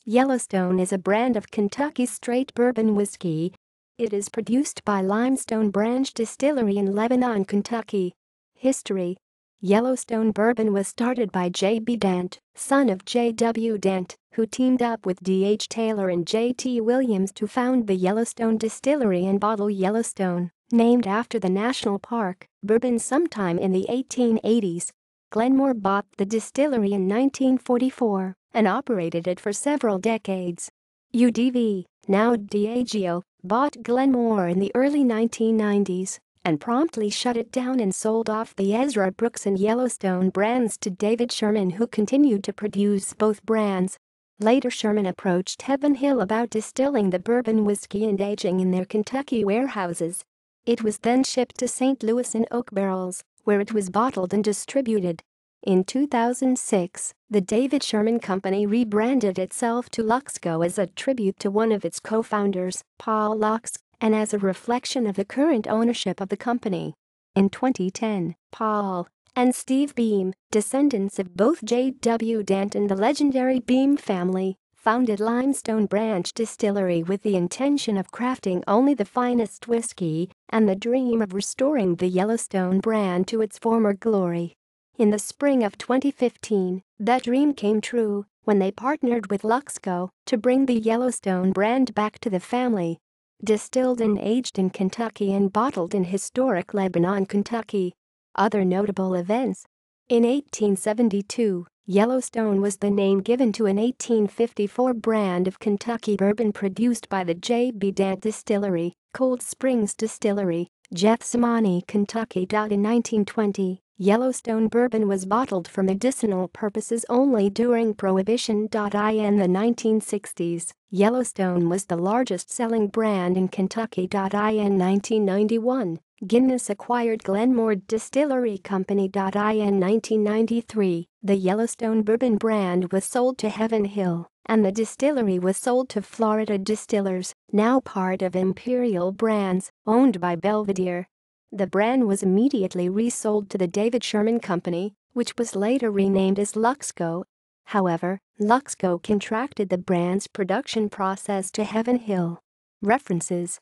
Yellowstone is a brand of Kentucky straight bourbon whiskey. It is produced by Limestone Branch Distillery in Lebanon, Kentucky. History: Yellowstone Bourbon was started by J.B. Dant, son of J.W. Dant, who teamed up with D.H. Taylor and J.T. Williams to found the Yellowstone Distillery and bottle Yellowstone, named after the national park, bourbon sometime in the 1880s. Glenmore bought the distillery in 1944 and operated it for several decades. UDV, now Diageo, bought Glenmore in the early 1990s and promptly shut it down and sold off the Ezra Brooks and Yellowstone brands to David Sherman, who continued to produce both brands. Later, Sherman approached Heaven Hill about distilling the bourbon whiskey and aging in their Kentucky warehouses. It was then shipped to St. Louis in oak barrels, where it was bottled and distributed. In 2006, the David Sherman Company rebranded itself to Luxco as a tribute to one of its co-founders, Paul Lux, and as a reflection of the current ownership of the company. In 2010, Paul and Steve Beam, descendants of both J.W. Dant and the legendary Beam family, founded Limestone Branch Distillery with the intention of crafting only the finest whiskey and the dream of restoring the Yellowstone brand to its former glory. In the spring of 2015, that dream came true when they partnered with Luxco to bring the Yellowstone brand back to the family. Distilled and aged in Kentucky and bottled in historic Lebanon, Kentucky. Other notable events: in 1872, Yellowstone was the name given to an 1854 brand of Kentucky bourbon produced by the J.B. Dant Distillery, Cold Springs Distillery, Gethsemane, Kentucky. In 1920, Yellowstone bourbon was bottled for medicinal purposes only during Prohibition. In the 1960s, Yellowstone was the largest-selling brand in Kentucky. In 1991, Guinness acquired Glenmore Distillery Company. In 1993, the Yellowstone Bourbon brand was sold to Heaven Hill, and the distillery was sold to Florida Distillers, now part of Imperial Brands, owned by Belvedere. The brand was immediately resold to the David Sherman Company, which was later renamed as Luxco. However, Luxco contracted the brand's production process to Heaven Hill. References: